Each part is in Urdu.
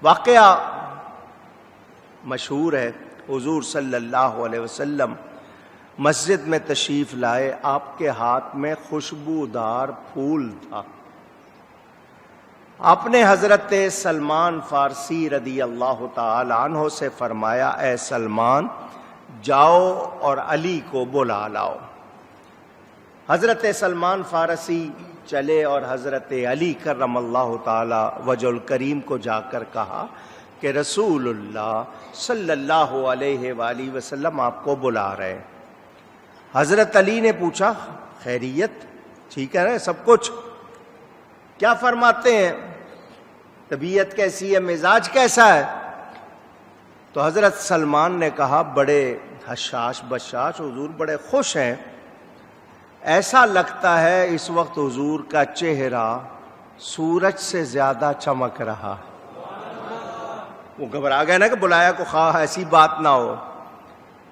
واقعہ مشہور ہے، حضور صلی اللہ علیہ وسلم مسجد میں تشریف لائے، آپ کے ہاتھ میں خوشبودار پھول تھا۔ آپ نے حضرت سلمان فارسی رضی اللہ تعالی عنہ سے فرمایا، اے سلمان جاؤ اور علی کو بلا لاؤ۔ حضرت سلمان فارسی چلے اور حضرت علی کرم اللہ تعالی وجہ الکریم کو جا کر کہا کہ رسول اللہ صلی اللہ علیہ وآلہ وسلم آپ کو بلا رہے ہیں۔ حضرت علی نے پوچھا خیریت؟ ٹھیک ہے نا سب کچھ؟ کیا فرماتے ہیں؟ طبیعت کیسی ہے؟ مزاج کیسا ہے؟ تو حضرت سلمان نے کہا بڑے حشاش بشاش، حضور بڑے خوش ہیں، ایسا لگتا ہے اس وقت حضور کا چہرہ سورج سے زیادہ چمک رہا۔ وہ گھبرا گئے نا کہ بلایا کو خواہ ایسی بات نہ ہو۔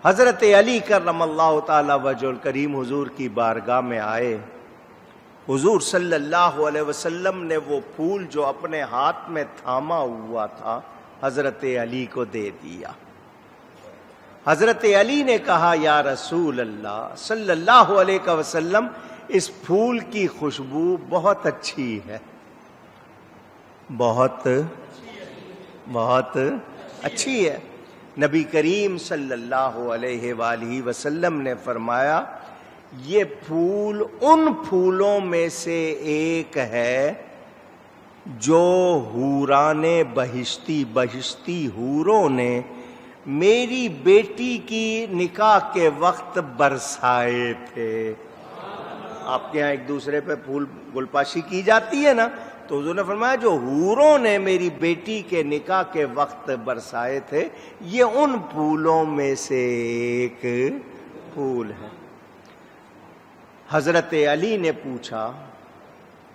حضرت علی کرم اللہ تعالی وجہ الکریم حضور کی بارگاہ میں آئے، حضور صلی اللہ علیہ وسلم نے وہ پھول جو اپنے ہاتھ میں تھاما ہوا تھا حضرت علی کو دے دیا۔ حضرت علی نے کہا یا رسول اللہ صلی اللہ علیہ وسلم اس پھول کی خوشبو بہت اچھی ہے، بہت اچھی ہے۔ نبی کریم صلی اللہ علیہ وآلہ وسلم نے فرمایا یہ پھول ان پھولوں میں سے ایک ہے جو حوران بہشتی حوروں نے میری بیٹی کی نکاح کے وقت برسائے تھے۔ آپ کے یہاں ایک دوسرے پہ پھول گلپاشی کی جاتی ہے نا، تو حضور نے فرمایا جو حوروں نے میری بیٹی کے نکاح کے وقت برسائے تھے یہ ان پھولوں میں سے ایک پھول ہے۔ حضرت علی نے پوچھا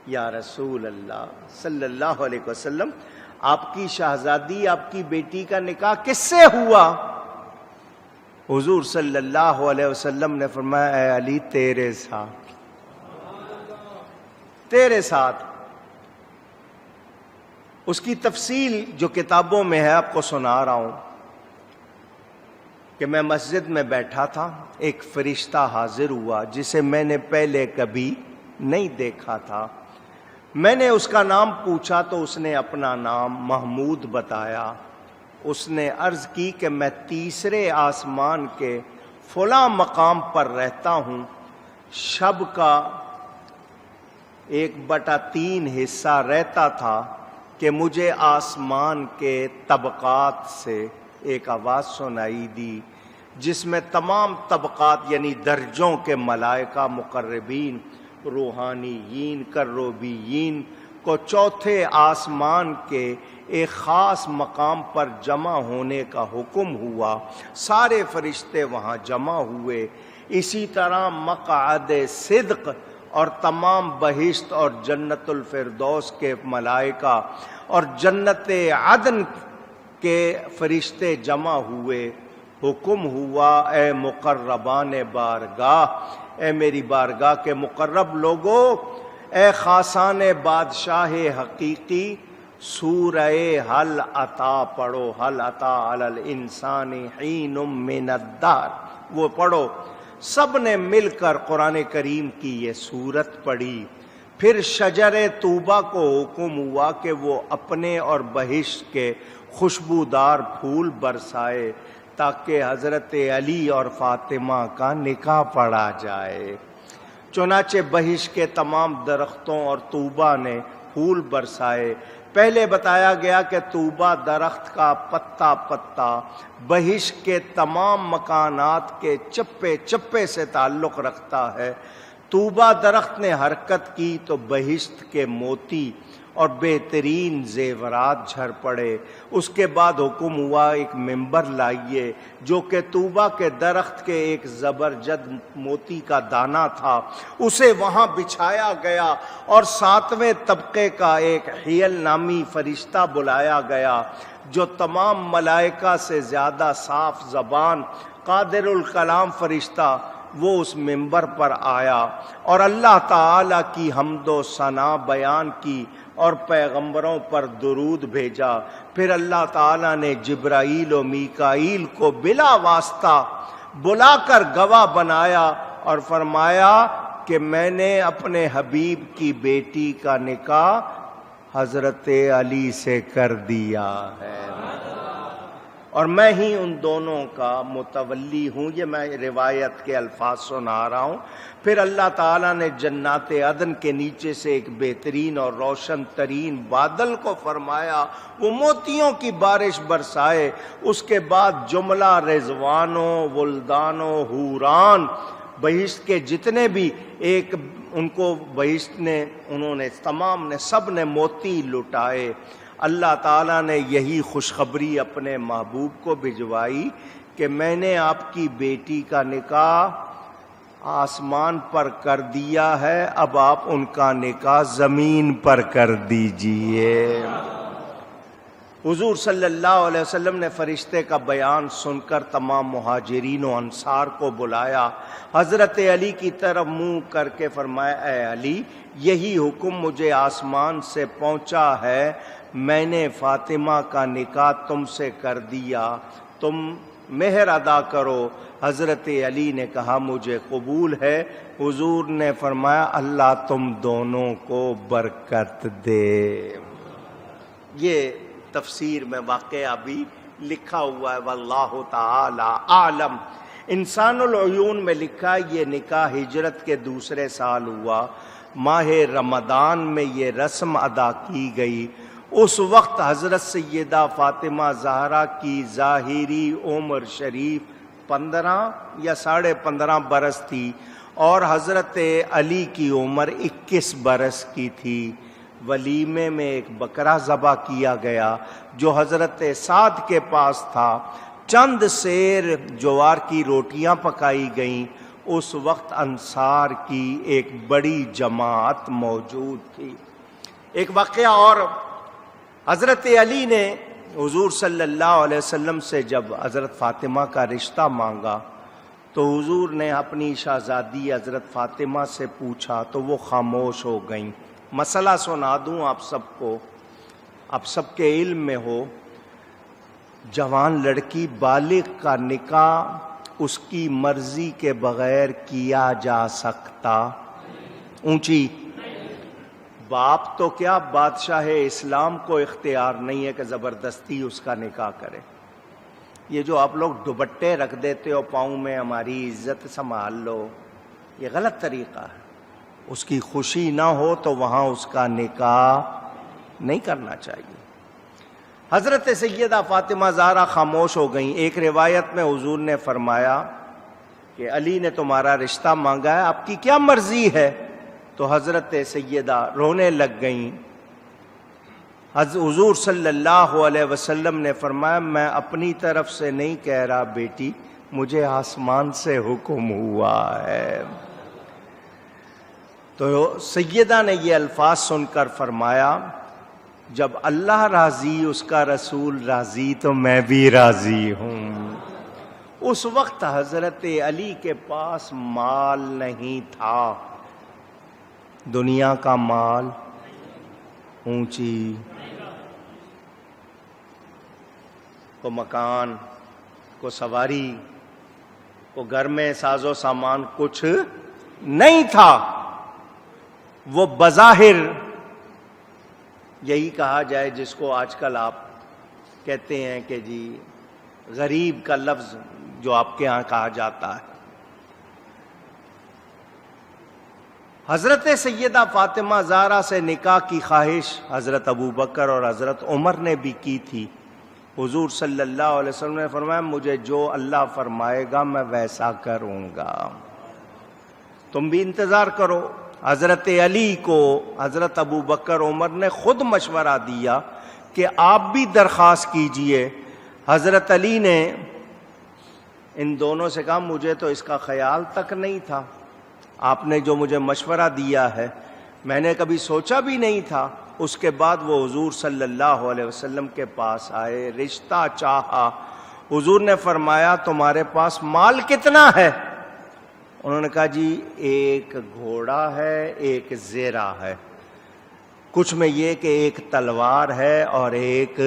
یا رسول اللہ صلی اللہ علیہ وسلم آپ کی شہزادی آپ کی بیٹی کا نکاح کس سے ہوا؟ حضور صلی اللہ علیہ وسلم نے فرمایا اے علی تیرے ساتھ۔ اس کی تفصیل جو کتابوں میں ہے آپ کو سنا رہا ہوں کہ میں مسجد میں بیٹھا تھا، ایک فرشتہ حاضر ہوا جسے میں نے پہلے کبھی نہیں دیکھا تھا۔ میں نے اس کا نام پوچھا تو اس نے اپنا نام محمود بتایا۔ اس نے عرض کی کہ میں تیسرے آسمان کے فلاں مقام پر رہتا ہوں، شب کا 1/3 حصہ رہتا تھا کہ مجھے آسمان کے طبقات سے ایک آواز سنائی دی جس میں تمام طبقات یعنی درجوں کے ملائکہ مقربین، روحانیین، کروبیین کو چوتھے آسمان کے ایک خاص مقام پر جمع ہونے کا حکم ہوا۔ سارے فرشتے وہاں جمع ہوئے۔ اسی طرح مقعد صدق اور تمام بہشت اور جنت الفردوس کے ملائکہ اور جنت عدن کے فرشتے جمع ہوئے۔ حکم ہوا اے مقربان بارگاہ، اے میری بارگاہ کے مقرب لوگو، اے خاصان بادشاہ حقیقی، سورہ حل عطا پڑھو، حل عطا علی الانسان حین من الدہر، وہ پڑھو۔ سب نے مل کر قرآن کریم کی یہ سورت پڑھی۔ پھر شجر طوبہ کو حکم ہوا کہ وہ اپنے اور بہشت کے خوشبودار پھول برسائے تاکہ حضرت علی اور فاطمہ کا نکاح پڑھا جائے۔ چنانچہ بہشت کے تمام درختوں اور طوبہ نے پھول برسائے۔ پہلے بتایا گیا کہ طوبہ درخت کا پتا پتا بہشت کے تمام مکانات کے چپے چپے سے تعلق رکھتا ہے۔ طوبہ درخت نے حرکت کی تو بہشت کے موتی اور بہترین زیورات جھڑ پڑے۔ اس کے بعد حکم ہوا ایک ممبر لائیے جو کہ طوبہ کے درخت کے ایک زبرجد موتی کا دانہ تھا، اسے وہاں بچھایا گیا اور 7ویں طبقے کا ایک حیل نامی فرشتہ بلایا گیا جو تمام ملائکہ سے زیادہ صاف زبان، قادر الکلام فرشتہ وہ اس منبر پر آیا اور اللہ تعالی کی حمد و ثنا بیان کی اور پیغمبروں پر درود بھیجا۔ پھر اللہ تعالیٰ نے جبرائیل و میکائیل کو بلا واسطہ بلا کر گواہ بنایا اور فرمایا کہ میں نے اپنے حبیب کی بیٹی کا نکاح حضرت علی سے کر دیا ہے اور میں ہی ان دونوں کا متولی ہوں۔ یہ میں روایت کے الفاظ سنا رہا ہوں۔ پھر اللہ تعالیٰ نے جنات عدن کے نیچے سے ایک بہترین اور روشن ترین بادل کو فرمایا وہ موتیوں کی بارش برسائے۔ اس کے بعد جملہ رضوانوں ولدانوں حوران بہشت کے جتنے بھی ایک ان کو بہشت نے انہوں نے تمام نے سب نے موتی لٹائے۔ اللہ تعالیٰ نے یہی خوشخبری اپنے محبوب کو بھجوائی کہ میں نے آپ کی بیٹی کا نکاح آسمان پر کر دیا ہے، اب آپ ان کا نکاح زمین پر کر دیجئے۔ حضور صلی اللہ علیہ وسلم نے فرشتے کا بیان سن کر تمام مہاجرین و انصار کو بلایا، حضرت علی کی طرف منہ کر کے فرمایا اے علی، یہی حکم مجھے آسمان سے پہنچا ہے، میں نے فاطمہ کا نکاح تم سے کر دیا، تم مہر ادا کرو۔ حضرت علی نے کہا مجھے قبول ہے۔ حضور نے فرمایا اللہ تم دونوں کو برکت دے۔ یہ تفسیر میں واقعہ بھی لکھا ہوا ہے، واللہ تعالی عالم۔ انسان العیون میں لکھا یہ نکاح ہجرت کے دوسرے سال ہوا، ماہ رمضان میں یہ رسم ادا کی گئی۔ اس وقت حضرت سیدہ فاطمہ زہرا کی ظاہری عمر شریف 15 یا 15.5 برس تھی اور حضرت علی کی عمر 21 برس کی تھی۔ ولیمے میں ایک بکرا ذبح کیا گیا جو حضرت سعد کے پاس تھا، چند سیر جوار کی روٹیاں پکائی گئیں۔ اس وقت انصار کی ایک بڑی جماعت موجود تھی۔ ایک واقعہ اور، حضرت علی نے حضور صلی اللہ علیہ وسلم سے جب حضرت فاطمہ کا رشتہ مانگا تو حضور نے اپنی شہزادی حضرت فاطمہ سے پوچھا تو وہ خاموش ہو گئیں۔ مسئلہ سنا دوں آپ سب کو، آپ سب کے علم میں ہو، جوان لڑکی بالغ کا نکاح اس کی مرضی کے بغیر کیا جا سکتا؟ اونچی باپ تو کیا بادشاہ اسلام کو اختیار نہیں ہے کہ زبردستی اس کا نکاح کرے۔ یہ جو آپ لوگ دوپٹے رکھ دیتے ہو پاؤں میں ہماری عزت سنبھال لو، یہ غلط طریقہ ہے۔ اس کی خوشی نہ ہو تو وہاں اس کا نکاح نہیں کرنا چاہیے۔ حضرت سیدہ فاطمہ زہرا خاموش ہو گئیں۔ ایک روایت میں حضور نے فرمایا کہ علی نے تمہارا رشتہ مانگا ہے، آپ کی کیا مرضی ہے؟ تو حضرت سیدہ رونے لگ گئیں۔ حضور صلی اللہ علیہ وسلم نے فرمایا میں اپنی طرف سے نہیں کہہ رہا بیٹی، مجھے آسمان سے حکم ہوا ہے۔ تو سیدہ نے یہ الفاظ سن کر فرمایا جب اللہ راضی اس کا رسول راضی تو میں بھی راضی ہوں۔ اس وقت حضرت علی کے پاس مال نہیں تھا، دنیا کا مال، اونچی، کو مکان، کو سواری، کو گھر میں ساز و سامان کچھ نہیں تھا۔ وہ بظاہر یہی کہا جائے جس کو آج کل آپ کہتے ہیں کہ جی غریب کا لفظ جو آپ کے ہاں کہا جاتا ہے۔ حضرت سیدہ فاطمہ زہرا سے نکاح کی خواہش حضرت ابوبکر اور حضرت عمر نے بھی کی تھی۔ حضور صلی اللہ علیہ وسلم نے فرمایا مجھے جو اللہ فرمائے گا میں ویسا کروں گا، تم بھی انتظار کرو۔ حضرت علی کو حضرت ابوبکر عمر نے خود مشورہ دیا کہ آپ بھی درخواست کیجئے۔ حضرت علی نے ان دونوں سے کہا مجھے تو اس کا خیال تک نہیں تھا، آپ نے جو مجھے مشورہ دیا ہے میں نے کبھی سوچا بھی نہیں تھا۔ اس کے بعد وہ حضور صلی اللہ علیہ وسلم کے پاس آئے، رشتہ چاہا۔ حضور نے فرمایا تمہارے پاس مال کتنا ہے؟ انہوں نے کہا جی ایک گھوڑا ہے ایک زیرہ ہے، کچھ میں یہ کہ ایک تلوار ہے اور ایک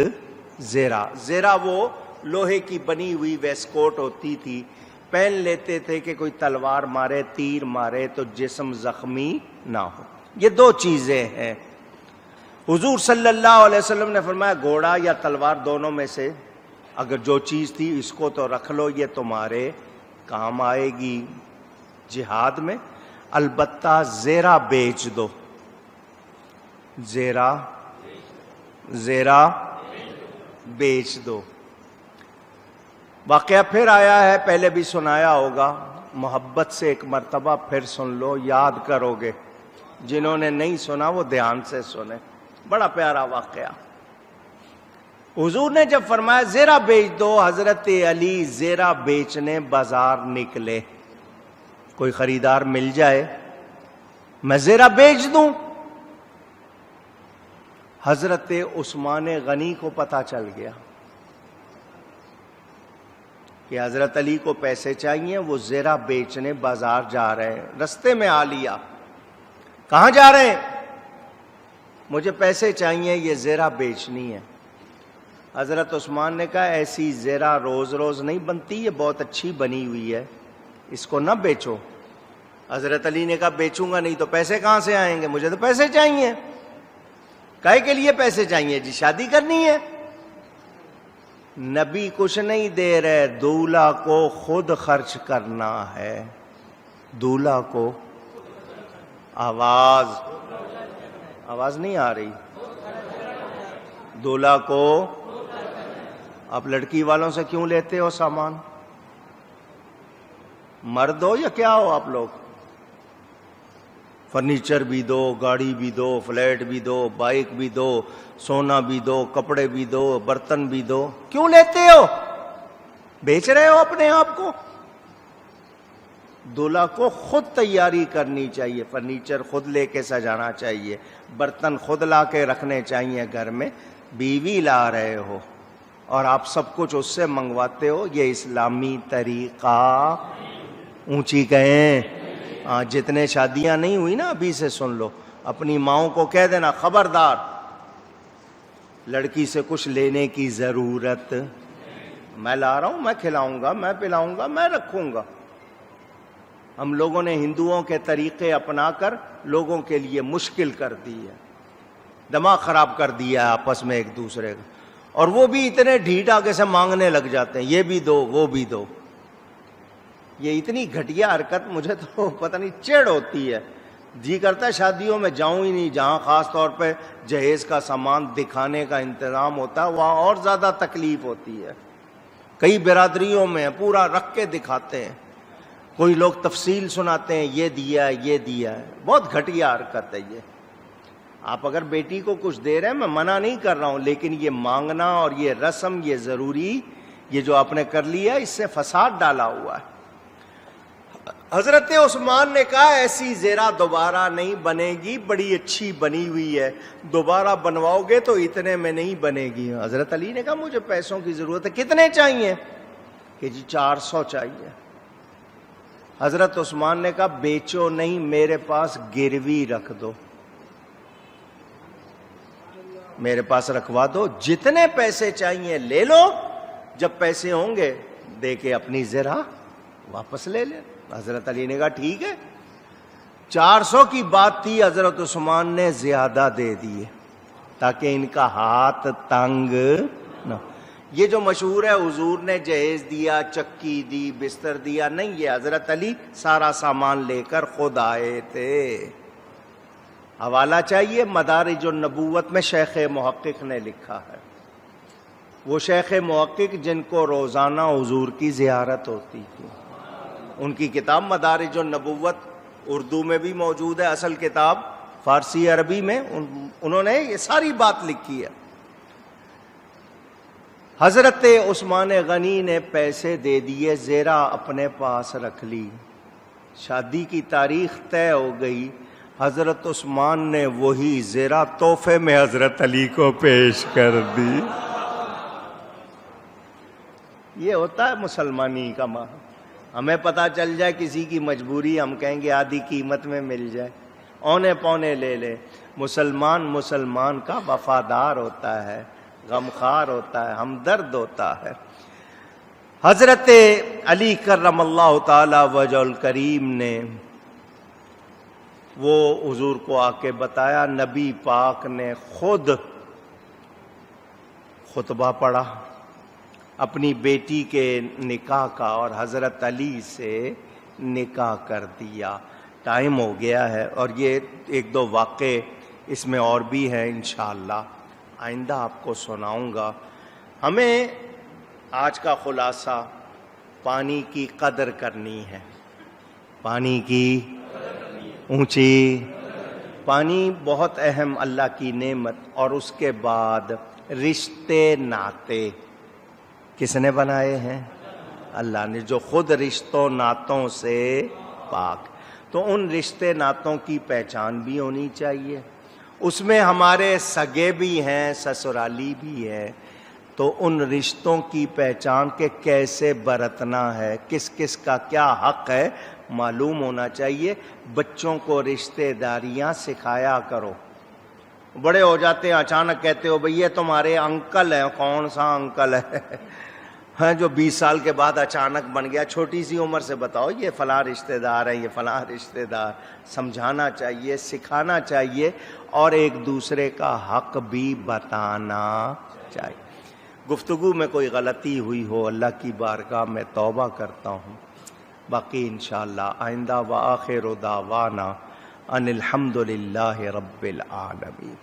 زیرہ۔ زیرہ وہ لوہے کی بنی ہوئی ویسکوٹ ہوتی تھی، پہن لیتے تھے کہ کوئی تلوار مارے تیر مارے تو جسم زخمی نہ ہو۔ یہ دو چیزیں ہیں۔ حضور صلی اللہ علیہ وسلم نے فرمایا گھوڑا یا تلوار دونوں میں سے اگر جو چیز تھی اس کو تو رکھ لو، یہ تمہارے کام آئے گی جہاد میں، البتہ زیرہ بیچ دو۔ زیرہ بیچ دو۔ واقعہ پھر آیا ہے، پہلے بھی سنایا ہوگا، محبت سے ایک مرتبہ پھر سن لو، یاد کرو گے۔ جنہوں نے نہیں سنا وہ دھیان سے سنیں، بڑا پیارا واقعہ۔ حضور نے جب فرمایا زیرہ بیچ دو، حضرت علی زیرہ بیچنے بازار نکلے، کوئی خریدار مل جائے میں زیرہ بیچ دوں۔ حضرت عثمان غنی کو پتہ چل گیا کہ حضرت علی کو پیسے چاہیے، وہ زیرہ بیچنے بازار جا رہے ہیں۔ رستے میں آ لیا، کہاں جا رہے ہیں؟ مجھے پیسے چاہیے، یہ زیرہ بیچنی ہے۔ حضرت عثمان نے کہا ایسی زیرہ روز روز نہیں بنتی، یہ بہت اچھی بنی ہوئی ہے، اس کو نہ بیچو۔ حضرت علی نے کہا بیچوں گا نہیں تو پیسے کہاں سے آئیں گے؟ مجھے تو پیسے چاہیے۔ کاہے کے لیے پیسے چاہیے؟ جی شادی کرنی ہے۔ نبی کچھ نہیں دے رہے، دولہا کو خود خرچ کرنا ہے۔ دولہا کو آواز نہیں آ رہی۔ دولہا کو آپ لڑکی والوں سے کیوں لیتے ہو سامان؟ مرد ہو یا کیا ہو آپ لوگ؟ فرنیچر بھی دو، گاڑی بھی دو، فلیٹ بھی دو، بائک بھی دو، سونا بھی دو، کپڑے بھی دو، برتن بھی دو، کیوں لیتے ہو؟ بیچ رہے ہو اپنے آپ کو۔ دولہا کو خود تیاری کرنی چاہیے، فرنیچر خود لے کے سجانا چاہیے، برتن خود لا کے رکھنے چاہیے گھر میں۔ بیوی لا رہے ہو اور آپ سب کچھ اس سے منگواتے ہو، یہ اسلامی طریقہ اونچی کہیں۔ جتنے شادیاں نہیں ہوئی نا ابھی سے سن لو، اپنی ماؤں کو کہہ دینا خبردار لڑکی سے کچھ لینے کی ضرورت، میں لا رہا ہوں، میں کھلاؤں گا، میں پلاؤں گا، میں رکھوں گا۔ ہم لوگوں نے ہندوؤں کے طریقے اپنا کر لوگوں کے لیے مشکل کر دی ہے، دماغ خراب کر دیا ہے آپس میں ایک دوسرے کا، اور وہ بھی اتنے ڈھیٹ آگے سے مانگنے لگ جاتے ہیں، یہ بھی دو وہ بھی دو۔ یہ اتنی گھٹیا حرکت مجھے تو پتہ نہیں چڑ ہوتی ہے، جی کرتا ہے شادیوں میں جاؤں ہی نہیں، جہاں خاص طور پہ جہیز کا سامان دکھانے کا انتظام ہوتا ہے وہاں اور زیادہ تکلیف ہوتی ہے۔ کئی برادریوں میں پورا رکھ کے دکھاتے ہیں، کوئی لوگ تفصیل سناتے ہیں، یہ دیا ہے یہ دیا ہے، بہت گھٹیا حرکت ہے یہ۔ آپ اگر بیٹی کو کچھ دے رہے ہیں، میں منع نہیں کر رہا ہوں، لیکن یہ مانگنا اور یہ رسم، یہ ضروری، یہ جو آپ نے کر لیا اس سے فساد ڈالا ہوا ہے۔ حضرت عثمان نے کہا ایسی زیرہ دوبارہ نہیں بنے گی، بڑی اچھی بنی ہوئی ہے، دوبارہ بنواؤ گے تو اتنے میں نہیں بنے گی۔ حضرت علی نے کہا مجھے پیسوں کی ضرورت ہے، کتنے چاہیے؟ کہ جی 400 چاہیے۔ حضرت عثمان نے کہا بیچو نہیں، میرے پاس گروی رکھ دو، میرے پاس رکھوا دو، جتنے پیسے چاہیے لے لو، جب پیسے ہوں گے دے کے اپنی زیرہ واپس لے لے۔ حضرت علی نے کہا ٹھیک ہے۔ 400 کی بات تھی، حضرت عثمان نے زیادہ دے دیے تاکہ ان کا ہاتھ تنگ نہ۔ یہ جو مشہور ہے حضور نے جہیز دیا، چکی دی، بستر دیا، نہیں، یہ حضرت علی سارا سامان لے کر خود آئے تھے۔ حوالہ چاہیے، مدارج النبوت میں شیخ محقق نے لکھا ہے، وہ شیخ محقق جن کو روزانہ حضور کی زیارت ہوتی تھی، ان کی کتاب مدارج النبوت اردو میں بھی موجود ہے، اصل کتاب فارسی عربی میں، انہوں نے یہ ساری بات لکھی ہے۔ حضرت عثمان غنی نے پیسے دے دیے، زیرہ اپنے پاس رکھ لی، شادی کی تاریخ طے ہو گئی، حضرت عثمان نے وہی زیرہ تحفے میں حضرت علی کو پیش کر دی۔ یہ ہوتا ہے مسلمانی کا ماہ، ہمیں پتہ چل جائے کسی کی مجبوری، ہم کہیں گے آدھی قیمت میں مل جائے، اونے پونے لے لے۔ مسلمان کا وفادار ہوتا ہے، غمخوار ہوتا ہے، ہمدرد ہوتا ہے۔ حضرت علی کرم اللہ تعالی وجہ الکریم نے وہ حضور کو آ کے بتایا، نبی پاک نے خود خطبہ پڑھا اپنی بیٹی کے نکاح کا اور حضرت علی سے نکاح کر دیا۔ ٹائم ہو گیا ہے اور یہ ایک دو واقعے اس میں اور بھی ہیں، انشاءاللہ آئندہ آپ کو سناؤں گا۔ ہمیں آج کا خلاصہ پانی کی قدر کرنی ہے، پانی کی اونچی، پانی بہت اہم اللہ کی نعمت، اور اس کے بعد رشتے ناطے کس نے بنائے ہیں؟ اللہ نے، جو خود رشتوں ناتوں سے پاک۔ تو ان رشتے ناتوں کی پہچان بھی ہونی چاہیے، اس میں ہمارے سگے بھی ہیں، سسرالی بھی ہے، تو ان رشتوں کی پہچان کے کیسے برتنا ہے، کس کس کا کیا حق ہے معلوم ہونا چاہیے۔ بچوں کو رشتے داریاں سکھایا کرو۔ بڑے ہو جاتے ہیں اچانک کہتے ہو بھئی یہ تمہارے انکل ہیں، کون سا انکل ہے ہاں جو 20 سال کے بعد اچانک بن گیا، چھوٹی سی عمر سے بتاؤ یہ فلاں رشتہ دار ہے، یہ فلاں رشتہ دار۔ سمجھانا چاہیے، سکھانا چاہیے، اور ایک دوسرے کا حق بھی بتانا چاہیے۔ گفتگو میں کوئی غلطی ہوئی ہو اللہ کی بارگاہ میں توبہ کرتا ہوں، باقی انشاءاللہ آئندہ۔ وآخر دعوانا ان الحمد للہ رب العالمین۔